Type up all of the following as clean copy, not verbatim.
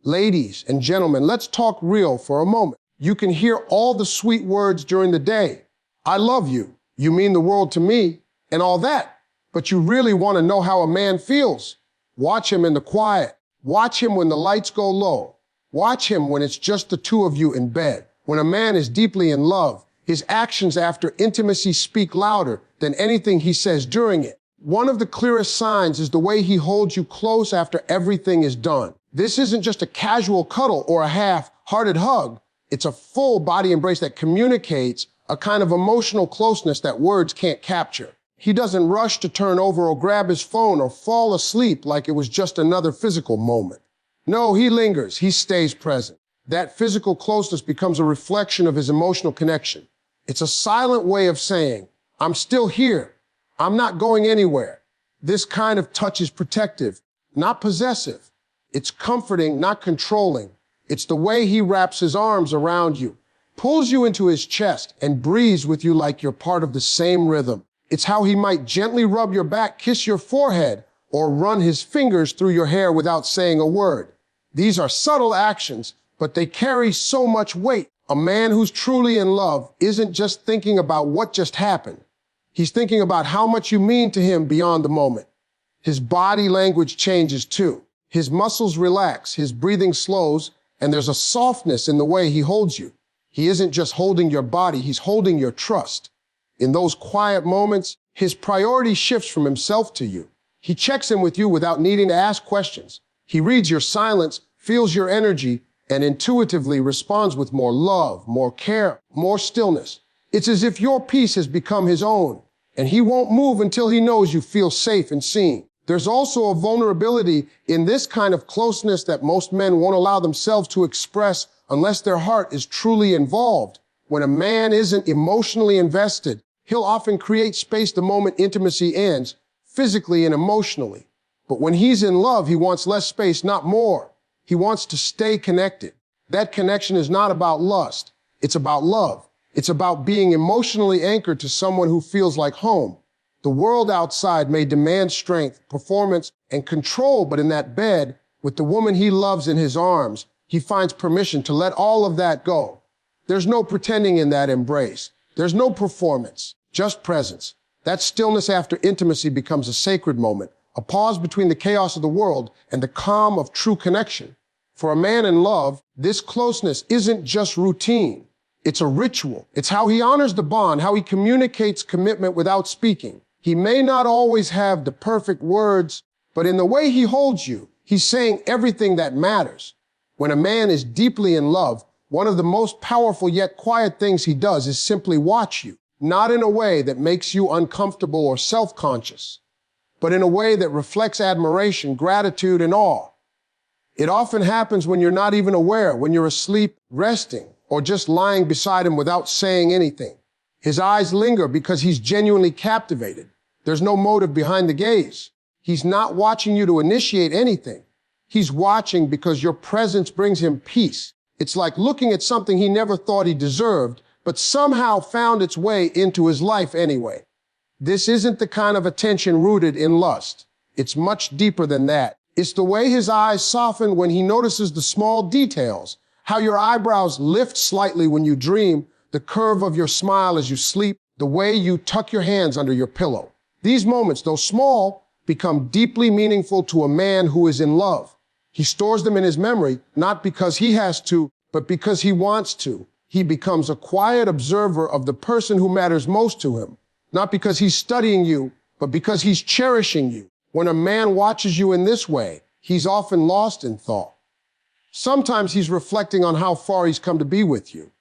Ladies and gentlemen, let's talk real for a moment. You can hear all the sweet words during the day. I love you. You mean the world to me, and all that. But you really want to know how a man feels. Watch him in the quiet. Watch him when the lights go low. Watch him when it's just the two of you in bed. When a man is deeply in love, his actions after intimacy speak louder than anything he says during it. One of the clearest signs is the way he holds you close after everything is done. This isn't just a casual cuddle or a half-hearted hug. It's a full body embrace that communicates a kind of emotional closeness that words can't capture. He doesn't rush to turn over or grab his phone or fall asleep like it was just another physical moment. No, he lingers, he stays present. That physical closeness becomes a reflection of his emotional connection. It's a silent way of saying, I'm still here. I'm not going anywhere. This kind of touch is protective, not possessive. It's comforting, not controlling. It's the way he wraps his arms around you, pulls you into his chest, and breathes with you like you're part of the same rhythm. It's how he might gently rub your back, kiss your forehead, or run his fingers through your hair without saying a word. These are subtle actions, but they carry so much weight. A man who's truly in love isn't just thinking about what just happened. He's thinking about how much you mean to him beyond the moment. His body language changes too. His muscles relax, his breathing slows, and there's a softness in the way he holds you. He isn't just holding your body, he's holding your trust. In those quiet moments, his priority shifts from himself to you. He checks in with you without needing to ask questions. He reads your silence, feels your energy, and intuitively responds with more love, more care, more stillness. It's as if your peace has become his own, and he won't move until he knows you feel safe and seen. There's also a vulnerability in this kind of closeness that most men won't allow themselves to express unless their heart is truly involved. When a man isn't emotionally invested, he'll often create space the moment intimacy ends, physically and emotionally. But when he's in love, he wants less space, not more. He wants to stay connected. That connection is not about lust. It's about love. It's about being emotionally anchored to someone who feels like home. The world outside may demand strength, performance, and control, but in that bed, with the woman he loves in his arms, he finds permission to let all of that go. There's no pretending in that embrace. There's no performance, just presence. That stillness after intimacy becomes a sacred moment, a pause between the chaos of the world and the calm of true connection. For a man in love, this closeness isn't just routine. It's a ritual. It's how he honors the bond, how he communicates commitment without speaking. He may not always have the perfect words, but in the way he holds you, he's saying everything that matters. When a man is deeply in love, one of the most powerful yet quiet things he does is simply watch you, not in a way that makes you uncomfortable or self-conscious, but in a way that reflects admiration, gratitude, and awe. It often happens when you're not even aware, when you're asleep, resting, or just lying beside him without saying anything. His eyes linger because he's genuinely captivated. There's no motive behind the gaze. He's not watching you to initiate anything. He's watching because your presence brings him peace. It's like looking at something he never thought he deserved, but somehow found its way into his life anyway. This isn't the kind of attention rooted in lust. It's much deeper than that. It's the way his eyes soften when he notices the small details, how your eyebrows lift slightly when you dream, the curve of your smile as you sleep, the way you tuck your hands under your pillow. These moments, though small, become deeply meaningful to a man who is in love. He stores them in his memory, not because he has to, but because he wants to. He becomes a quiet observer of the person who matters most to him, not because he's studying you, but because he's cherishing you. When a man watches you in this way, he's often lost in thought. Sometimes he's reflecting on how far he's come to be with you.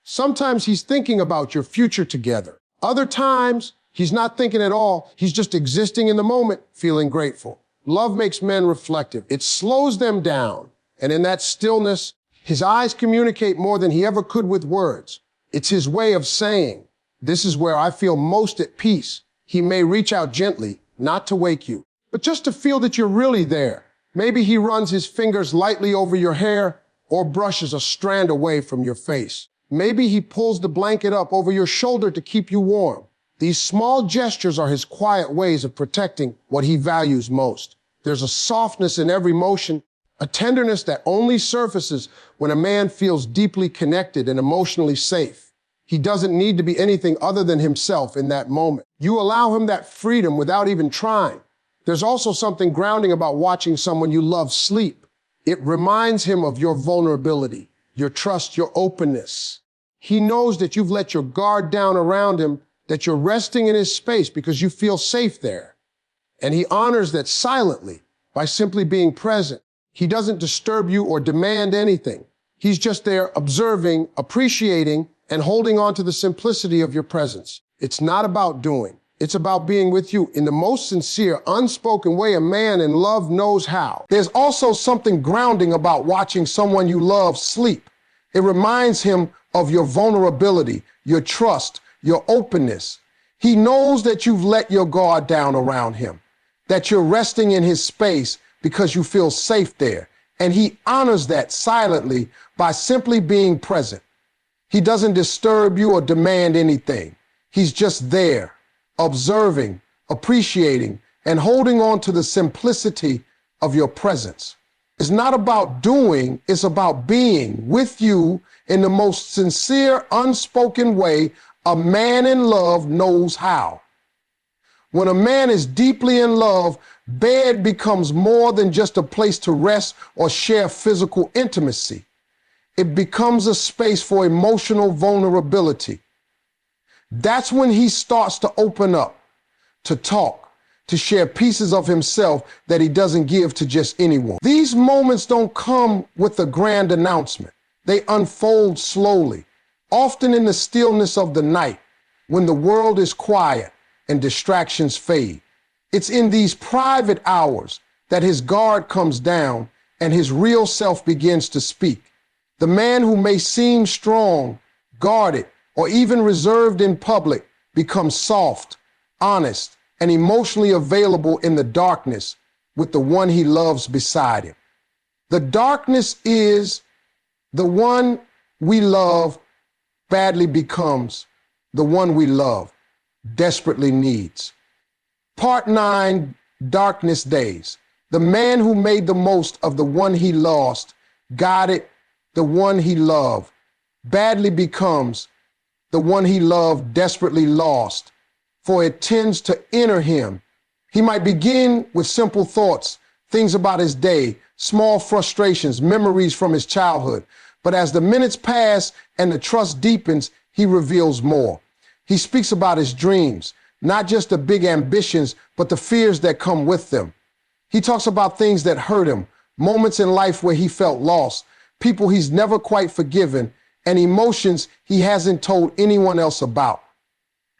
Sometimes he's thinking about your future together. Other times, he's not thinking at all. He's just existing in the moment, feeling grateful. Love makes men reflective. It slows them down. And in that stillness, his eyes communicate more than he ever could with words. It's his way of saying, this is where I feel most at peace. He may reach out gently, not to wake you, but just to feel that you're really there. Maybe he runs his fingers lightly over your hair or brushes a strand away from your face. Maybe he pulls the blanket up over your shoulder to keep you warm. These small gestures are his quiet ways of protecting what he values most. There's a softness in every motion, a tenderness that only surfaces when a man feels deeply connected and emotionally safe. He doesn't need to be anything other than himself in that moment. You allow him that freedom without even trying. There's also something grounding about watching someone you love sleep. It reminds him of your vulnerability, your trust, your openness. He knows that you've let your guard down around him, that you're resting in his space because you feel safe there. And he honors that silently by simply being present. He doesn't disturb you or demand anything. He's just there observing, appreciating, and holding on to the simplicity of your presence. It's not about doing. It's about being with you in the most sincere, unspoken way a man in love knows how. There's also something grounding about watching someone you love sleep. It reminds him of your vulnerability, your trust, your openness. He knows that you've let your guard down around him, that you're resting in his space because you feel safe there. And he honors that silently by simply being present. He doesn't disturb you or demand anything. He's just there, observing, appreciating, and holding on to the simplicity of your presence. It's not about doing, it's about being with you in the most sincere, unspoken way a man in love knows how. When a man is deeply in love, bed becomes more than just a place to rest or share physical intimacy. It becomes a space for emotional vulnerability. That's when he starts to open up, to talk, to share pieces of himself that he doesn't give to just anyone. These moments don't come with a grand announcement. They unfold slowly, often in the stillness of the night, when the world is quiet and distractions fade. It's in these private hours that his guard comes down and his real self begins to speak. The man who may seem strong, guarded, or even reserved in public becomes soft, honest, and emotionally available in the darkness with the one he loves beside him. The darkness is the one we love badly becomes the one we love desperately needs. Part 9, Darkness Days. The man who made the most of the one he lost, guided the one he loved, badly becomes the one he loved desperately lost, for it tends to enter him. He might begin with simple thoughts, things about his day, small frustrations, memories from his childhood. But as the minutes pass and the trust deepens, he reveals more. He speaks about his dreams, not just the big ambitions, but the fears that come with them. He talks about things that hurt him, moments in life where he felt lost, people he's never quite forgiven, and emotions he hasn't told anyone else about.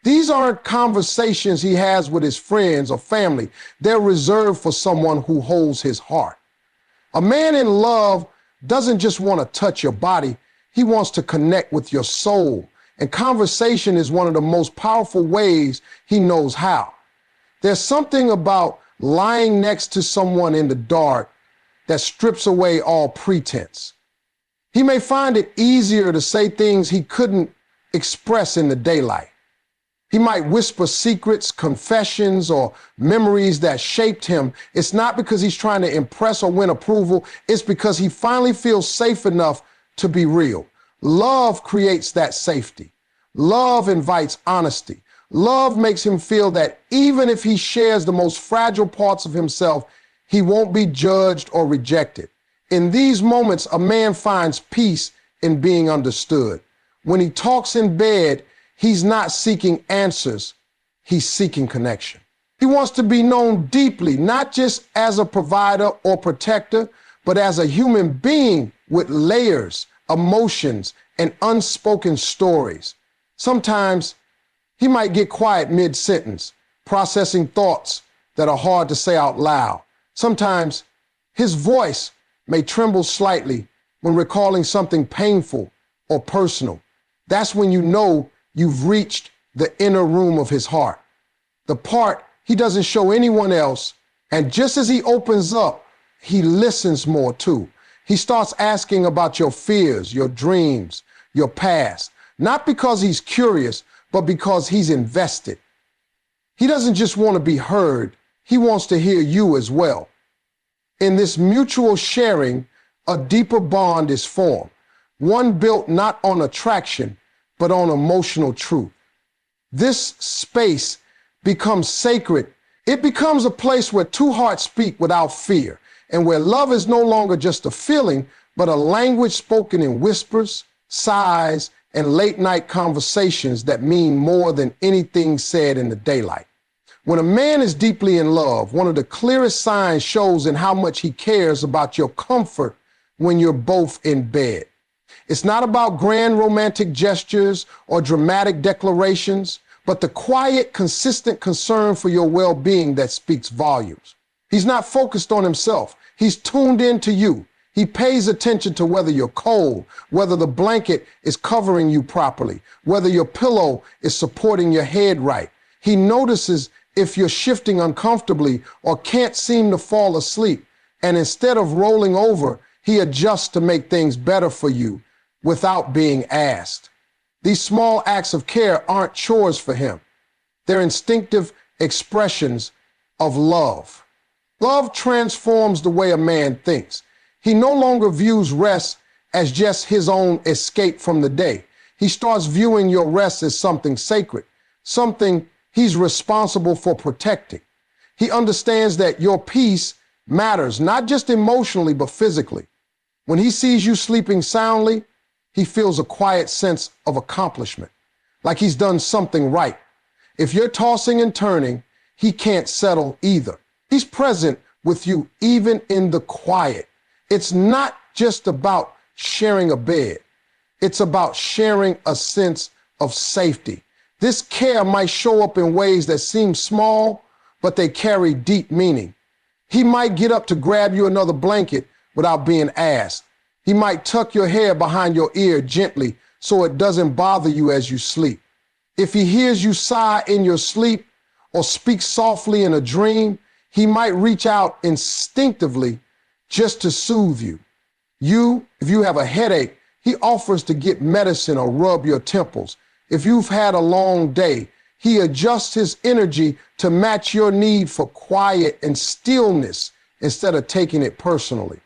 These aren't conversations he has with his friends or family. They're reserved for someone who holds his heart. A man in love doesn't just want to touch your body. He wants to connect with your soul. And conversation is one of the most powerful ways he knows how. There's something about lying next to someone in the dark that strips away all pretense. He may find it easier to say things he couldn't express in the daylight. He might whisper secrets, confessions, or memories that shaped him. It's not because he's trying to impress or win approval. It's because he finally feels safe enough to be real. Love creates that safety. Love invites honesty. Love makes him feel that even if he shares the most fragile parts of himself, he won't be judged or rejected. In these moments, a man finds peace in being understood. When he talks in bed, he's not seeking answers, he's seeking connection. He wants to be known deeply, not just as a provider or protector, but as a human being with layers, emotions, and unspoken stories. Sometimes he might get quiet mid-sentence, processing thoughts that are hard to say out loud. Sometimes his voice may tremble slightly when recalling something painful or personal. That's when you know you've reached the inner room of his heart, the part he doesn't show anyone else. And just as he opens up, he listens more too. He starts asking about your fears, your dreams, your past, not because he's curious, but because he's invested. He doesn't just want to be heard, he wants to hear you as well. In this mutual sharing, a deeper bond is formed, one built not on attraction, but on emotional truth. This space becomes sacred. It becomes a place where two hearts speak without fear, and where love is no longer just a feeling, but a language spoken in whispers, sighs, and late-night conversations that mean more than anything said in the daylight. When a man is deeply in love, one of the clearest signs shows in how much he cares about your comfort when you're both in bed. It's not about grand romantic gestures or dramatic declarations, but the quiet, consistent concern for your well-being that speaks volumes. He's not focused on himself. He's tuned into you. He pays attention to whether you're cold, whether the blanket is covering you properly, whether your pillow is supporting your head right. He notices if you're shifting uncomfortably or can't seem to fall asleep. And instead of rolling over, he adjusts to make things better for you without being asked. These small acts of care aren't chores for him. They're instinctive expressions of love. Love transforms the way a man thinks. He no longer views rest as just his own escape from the day. He starts viewing your rest as something sacred, something he's responsible for protecting. He understands that your peace matters, not just emotionally, but physically. When he sees you sleeping soundly, he feels a quiet sense of accomplishment, like he's done something right. If you're tossing and turning, he can't settle either. He's present with you even in the quiet. It's not just about sharing a bed. It's about sharing a sense of safety. This care might show up in ways that seem small, but they carry deep meaning. He might get up to grab you another blanket without being asked. He might tuck your hair behind your ear gently so it doesn't bother you as you sleep. If he hears you sigh in your sleep or speak softly in a dream, he might reach out instinctively just to soothe you. If you have a headache, he offers to get medicine or rub your temples. If you've had a long day, he adjusts his energy to match your need for quiet and stillness instead of taking it personally.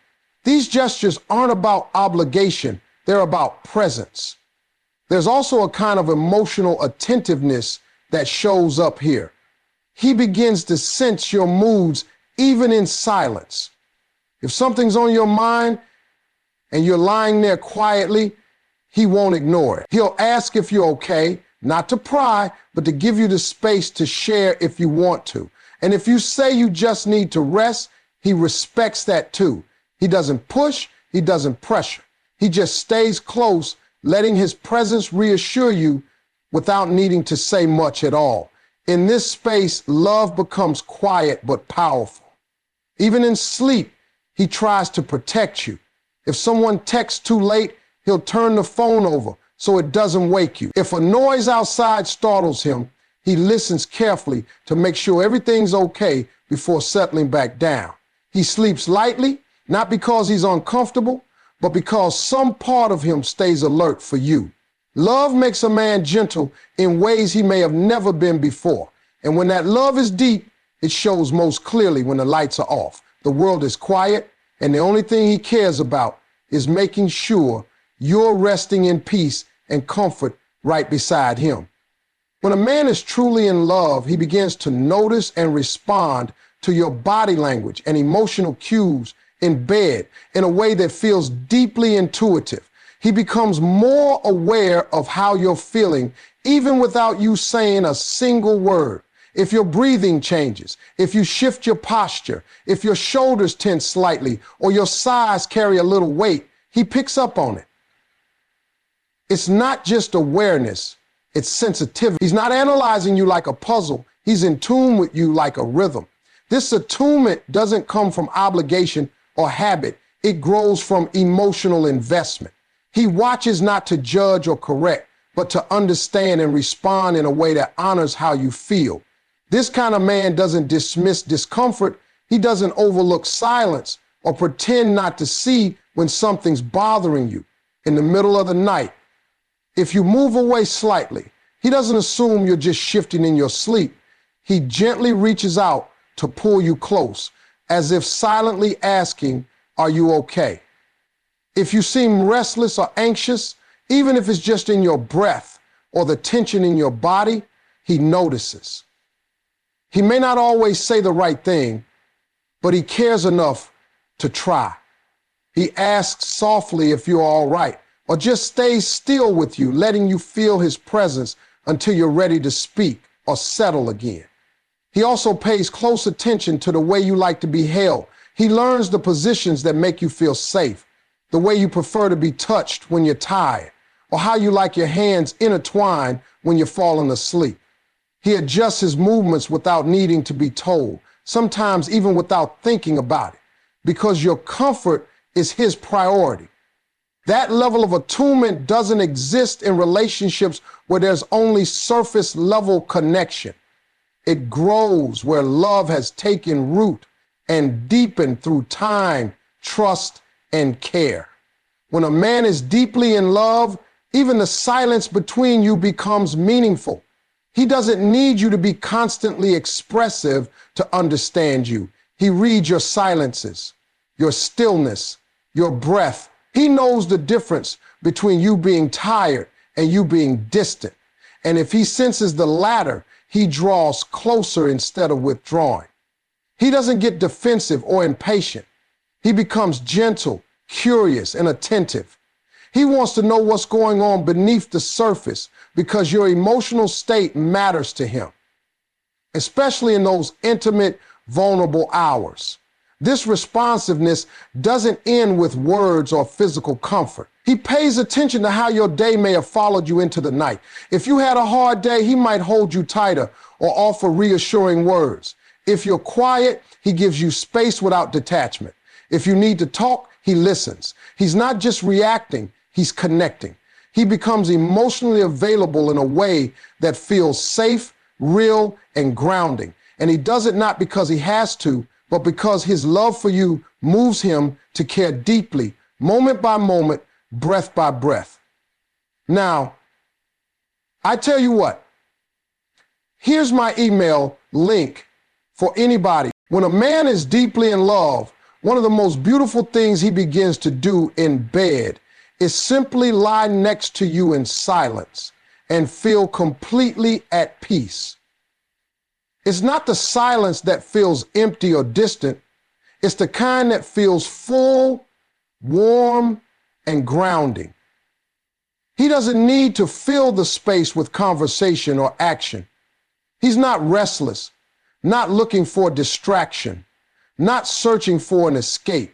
These gestures aren't about obligation, they're about presence. There's also a kind of emotional attentiveness that shows up here. He begins to sense your moods even in silence. If something's on your mind and you're lying there quietly, he won't ignore it. He'll ask if you're okay, not to pry, but to give you the space to share if you want to. And if you say you just need to rest, he respects that too. He doesn't push, he doesn't pressure. He just stays close, letting his presence reassure you without needing to say much at all. In this space, love becomes quiet but powerful. Even in sleep, he tries to protect you. If someone texts too late, he'll turn the phone over so it doesn't wake you. If a noise outside startles him, he listens carefully to make sure everything's okay before settling back down. He sleeps lightly, not because he's uncomfortable, but because some part of him stays alert for you. Love makes a man gentle in ways he may have never been before. And when that love is deep, it shows most clearly when the lights are off. The world is quiet, and the only thing he cares about is making sure you're resting in peace and comfort right beside him. When a man is truly in love, he begins to notice and respond to your body language and emotional cues in bed in a way that feels deeply intuitive. He becomes more aware of how you're feeling, even without you saying a single word. If your breathing changes, if you shift your posture, if your shoulders tense slightly, or your sighs carry a little weight, he picks up on it. It's not just awareness, it's sensitivity. He's not analyzing you like a puzzle. He's in tune with you like a rhythm. This attunement doesn't come from obligation or habit. It grows from emotional investment. He watches not to judge or correct, but to understand and respond in a way that honors how you feel. This kind of man doesn't dismiss discomfort. He doesn't overlook silence or pretend not to see when something's bothering you. In the middle of the night, if you move away slightly, he doesn't assume you're just shifting in your sleep. He gently reaches out to pull you close, as if silently asking, "Are you okay?" If you seem restless or anxious, even if it's just in your breath or the tension in your body, he notices. He may not always say the right thing, but he cares enough to try. He asks softly if you're all right, or just stays still with you, letting you feel his presence until you're ready to speak or settle again. He also pays close attention to the way you like to be held. He learns the positions that make you feel safe, the way you prefer to be touched when you're tired, or how you like your hands intertwined when you're falling asleep. He adjusts his movements without needing to be told, sometimes even without thinking about it, because your comfort is his priority. That level of attunement doesn't exist in relationships where there's only surface level connection. It grows where love has taken root and deepened through time, trust, and care. When a man is deeply in love, even the silence between you becomes meaningful. He doesn't need you to be constantly expressive to understand you. He reads your silences, your stillness, your breath. He knows the difference between you being tired and you being distant. And if he senses the latter, he draws closer instead of withdrawing. He doesn't get defensive or impatient. He becomes gentle, curious, and attentive. He wants to know what's going on beneath the surface because your emotional state matters to him, especially in those intimate, vulnerable hours. This responsiveness doesn't end with words or physical comfort. He pays attention to how your day may have followed you into the night. If you had a hard day, he might hold you tighter or offer reassuring words. If you're quiet, he gives you space without detachment. If you need to talk, he listens. He's not just reacting, he's connecting. He becomes emotionally available in a way that feels safe, real, and grounding. And he does it not because he has to, but because his love for you moves him to care deeply, moment by moment, breath by breath. Now, I tell you what, here's my email link for anybody. When a man is deeply in love, one of the most beautiful things he begins to do in bed is simply lie next to you in silence and feel completely at peace. It's not the silence that feels empty or distant. It's the kind that feels full, warm, and grounding. He doesn't need to fill the space with conversation or action. He's not restless, not looking for distraction, not searching for an escape.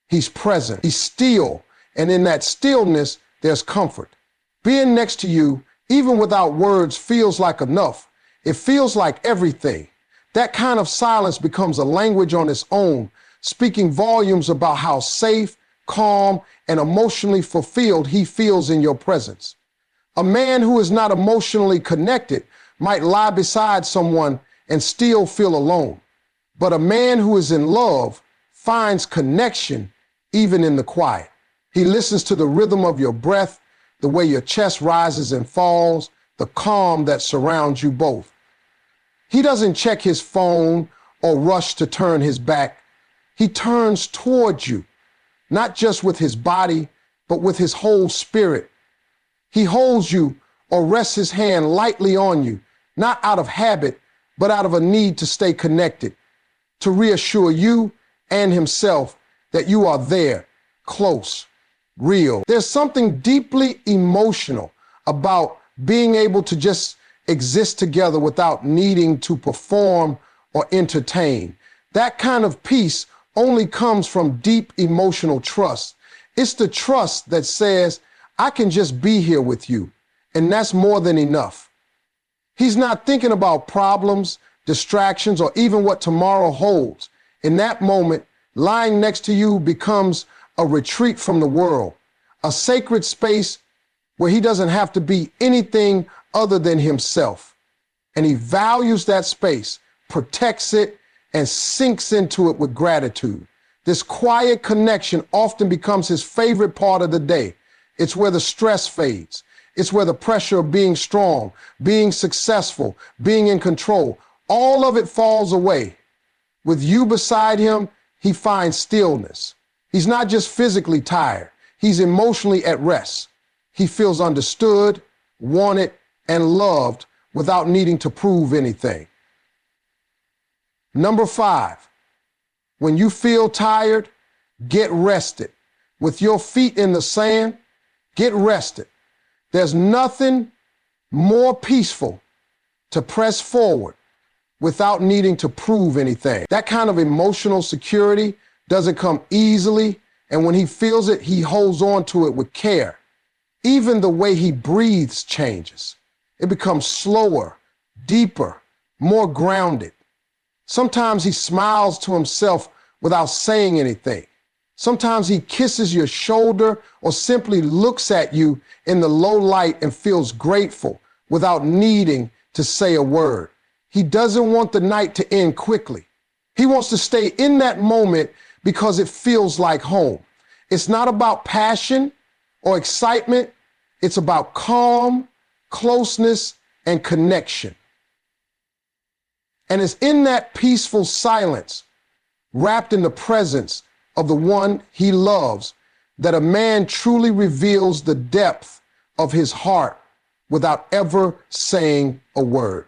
He's present, he's still, and in that stillness, there's comfort. Being next to you, even without words, feels like enough. It feels like everything. That kind of silence becomes a language on its own, speaking volumes about how safe, calm, and emotionally fulfilled he feels in your presence. A man who is not emotionally connected might lie beside someone and still feel alone. But a man who is in love finds connection even in the quiet. He listens to the rhythm of your breath, the way your chest rises and falls, the calm that surrounds you both. He doesn't check his phone or rush to turn his back. He turns towards you, not just with his body, but with his whole spirit. He holds you or rests his hand lightly on you, not out of habit, but out of a need to stay connected, to reassure you and himself that you are there, close, real. There's something deeply emotional about being able to just exist together without needing to perform or entertain. That kind of peace only comes from deep emotional trust. It's the trust that says, I can just be here with you, and that's more than enough. He's not thinking about problems, distractions, or even what tomorrow holds. In that moment, lying next to you becomes a retreat from the world, a sacred space where he doesn't have to be anything other than himself. And he values that space, protects it, and sinks into it with gratitude. This quiet connection often becomes his favorite part of the day. It's where the stress fades. It's where the pressure of being strong, being successful, being in control, all of it falls away. With you beside him, he finds stillness. He's not just physically tired, he's emotionally at rest. He feels understood, wanted, and loved without needing to prove anything. Number 5, when you feel tired, get rested. With your feet in the sand, get rested. There's nothing more peaceful to press forward without needing to prove anything. That kind of emotional security doesn't come easily, and when he feels it, he holds on to it with care. Even the way he breathes changes. It becomes slower, deeper, more grounded. Sometimes he smiles to himself without saying anything. Sometimes he kisses your shoulder or simply looks at you in the low light and feels grateful without needing to say a word. He doesn't want the night to end quickly. He wants to stay in that moment because it feels like home. It's not about passion or excitement. It's about calm, closeness, and connection. And it's in that peaceful silence, wrapped in the presence of the one he loves, that a man truly reveals the depth of his heart without ever saying a word.